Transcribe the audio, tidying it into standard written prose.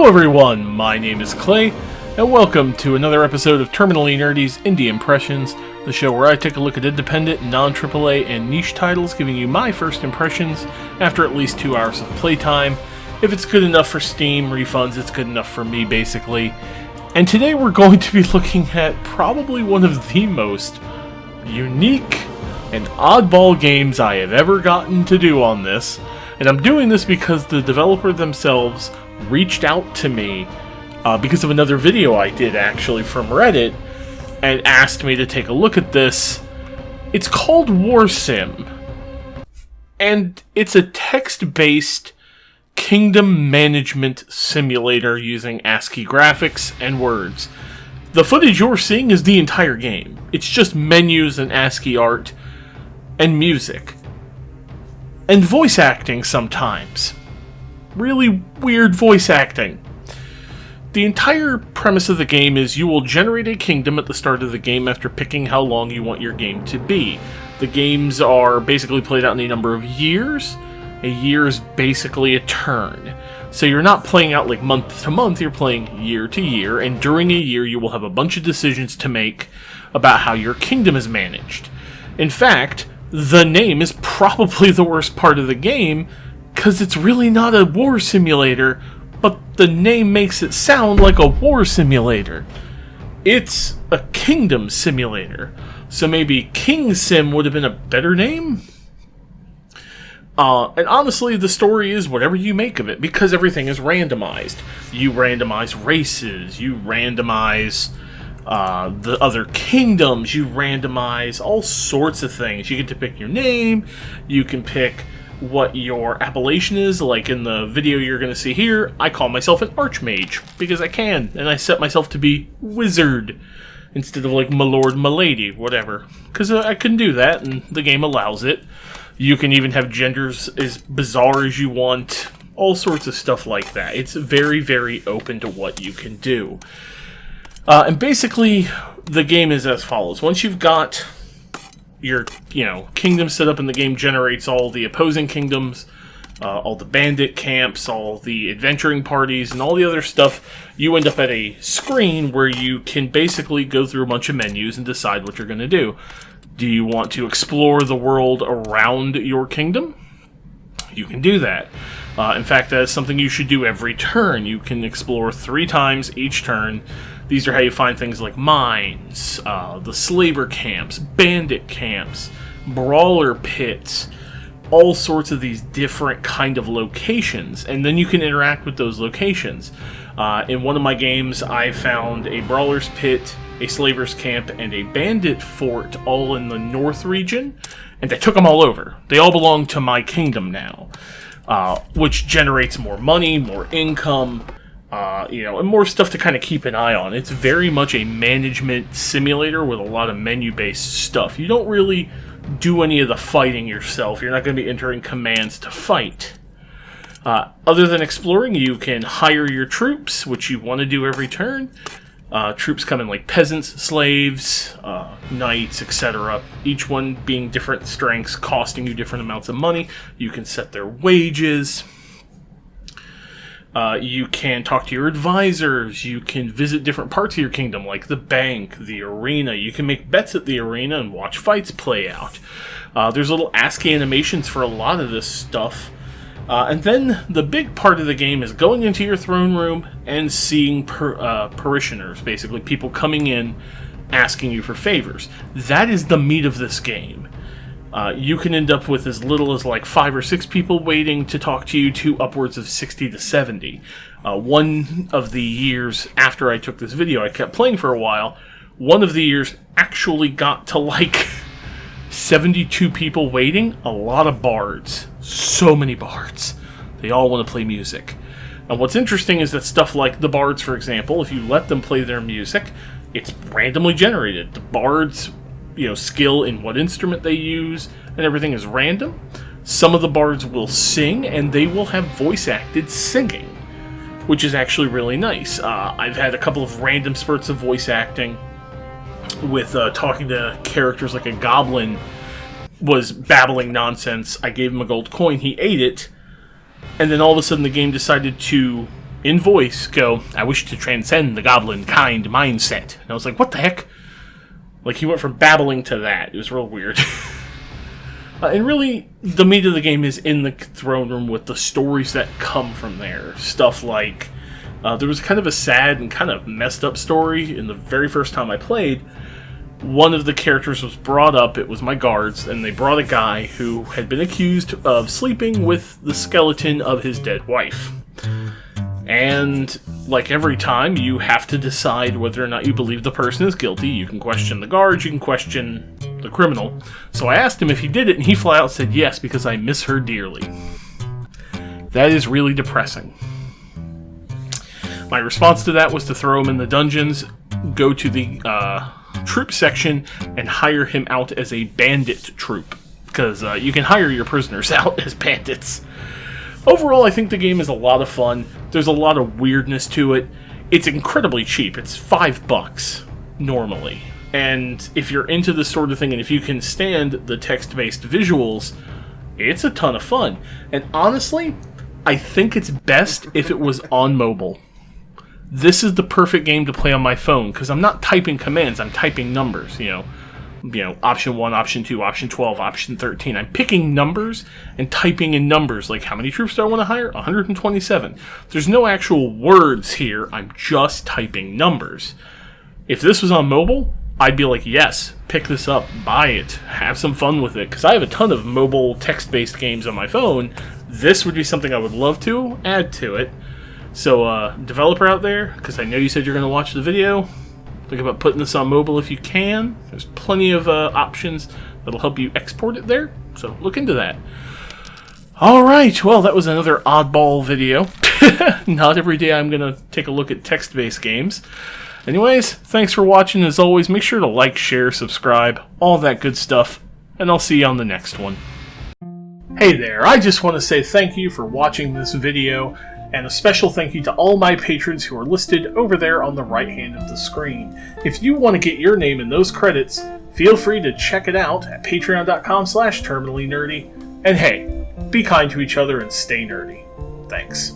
Hello everyone, my name is Clay, and welcome to another episode of Terminally Nerdy's Indie Impressions, the show where I take a look at independent, non-AAA, and niche titles, giving you my first impressions after at least 2 hours of playtime. If it's good enough for Steam refunds, it's good enough for me, basically. And today we're going to be looking at probably one of the most unique and oddball games I have ever gotten to do on this. And I'm doing this because the developer themselves reached out to me because of another video I did actually from Reddit and asked me to take a look at this. It's called Warsim, and it's a text-based kingdom management simulator using ASCII graphics and words. The footage you're seeing is the entire game. It's just menus and ASCII art and music. And voice acting sometimes. Really weird voice acting. The entire premise of the game is you will generate a kingdom at the start of the game after picking how long you want your game to be. The games are basically played out in a number of years. A year is basically a turn. So you're not playing out like month to month, you're playing year to year, and during a year you will have a bunch of decisions to make about how your kingdom is managed. In fact, the name is probably the worst part of the game, because it's really not a war simulator, but the name makes it sound like a war simulator. It's a kingdom simulator. So maybe Kingsim would have been a better name? And honestly, the story is whatever you make of it, because everything is randomized. You randomize races, you randomize the other kingdoms, you randomize all sorts of things. You get to pick your name, you can pick what your appellation is. Like in the video you're going to see here, I call myself an archmage, because I can, and I set myself to be wizard, instead of like my lord, my lady, whatever. Because I can do that, and the game allows it. You can even have genders as bizarre as you want, all sorts of stuff like that. It's very, very open to what you can do. And basically, the game is as follows. Once you've got your, kingdom set up, and the game generates all the opposing kingdoms, all the bandit camps, all the adventuring parties, and all the other stuff, you end up at a screen where you can basically go through a bunch of menus and decide what you're going to do. Do you want to explore the world around your kingdom? You can do that. In fact, that is something you should do every turn. You can explore 3 times each turn. These are how you find things like mines, the slaver camps, bandit camps, brawler pits, all sorts of these different kind of locations, and then you can interact with those locations. In one of my games, I found a brawler's pit, a slaver's camp, and a bandit fort all in the north region, and I took them all over. They all belong to my kingdom now, which generates more money, more income, and more stuff to kind of keep an eye on. It's very much a management simulator with a lot of menu-based stuff. You don't really do any of the fighting yourself. You're not going to be entering commands to fight. Other than exploring, you can hire your troops, which you want to do every turn. Troops come in like peasants, slaves, knights, etc. Each one being different strengths, costing you different amounts of money. You can set their wages. You can talk to your advisors. You can visit different parts of your kingdom, like the bank, the arena. You can make bets at the arena and watch fights play out. There's little ASCII animations for a lot of this stuff. And then the big part of the game is going into your throne room and seeing parishioners, basically people coming in asking you for favors. That is the meat of this game. You can end up with as little as like 5 or 6 people waiting to talk to you, to upwards of 60 to 70. One of the years after I took this video, I kept playing for a while. One of the years actually got to like 72 people waiting. A lot of bards. So many bards. They all want to play music. And what's interesting is that stuff like the bards, for example, if you let them play their music, it's randomly generated. The bards, skill in what instrument they use, and everything is random. Some of the bards will sing, and they will have voice-acted singing, which is actually really nice. I've had a couple of random spurts of voice acting with talking to characters, like a goblin was babbling nonsense. I gave him a gold coin, he ate it, and then all of a sudden the game decided to in voice, go, "I wish to transcend the goblin kind mindset." And I was like, what the heck? Like, he went from babbling to that. It was real weird. And really, the meat of the game is in the throne room with the stories that come from there. Stuff like, there was kind of a sad and kind of messed up story in the very first time I played. One of the characters was brought up, it was my guards, and they brought a guy who had been accused of sleeping with the skeleton of his dead wife. And, like every time, you have to decide whether or not you believe the person is guilty. You can question the guards, you can question the criminal. So I asked him if he did it, and he flat out said yes, because I miss her dearly. That is really depressing. My response to that was to throw him in the dungeons, go to the troop section, and hire him out as a bandit troop. Because you can hire your prisoners out as bandits. Overall, I think the game is a lot of fun. There's a lot of weirdness to it. It's incredibly cheap. It's $5 normally. And if you're into this sort of thing, and if you can stand the text-based visuals, it's a ton of fun. And honestly, I think it's best if it was on mobile. This is the perfect game to play on my phone, because I'm not typing commands, I'm typing numbers, you know, option 1, option 2, option 12, option 13. I'm picking numbers and typing in numbers, like how many troops do I want to hire? 127. There's no actual words here, I'm just typing numbers. If this was on mobile, I'd be like, yes, pick this up, buy it, have some fun with it, because I have a ton of mobile text-based games on my phone. This would be something I would love to add to it. So, developer out there, because I know you said you're going to watch the video, think about putting this on mobile if you can. There's plenty of options that'll help you export it there, so look into that. Alright, well, that was another oddball video. Not every day I'm going to take a look at text-based games. Anyways, thanks for watching. As always, make sure to like, share, subscribe, all that good stuff, and I'll see you on the next one. Hey there, I just want to say thank you for watching this video, and a special thank you to all my patrons who are listed over there on the right hand of the screen. If you want to get your name in those credits, feel free to check it out at patreon.com/terminallynerdy. And hey, be kind to each other and stay nerdy. Thanks.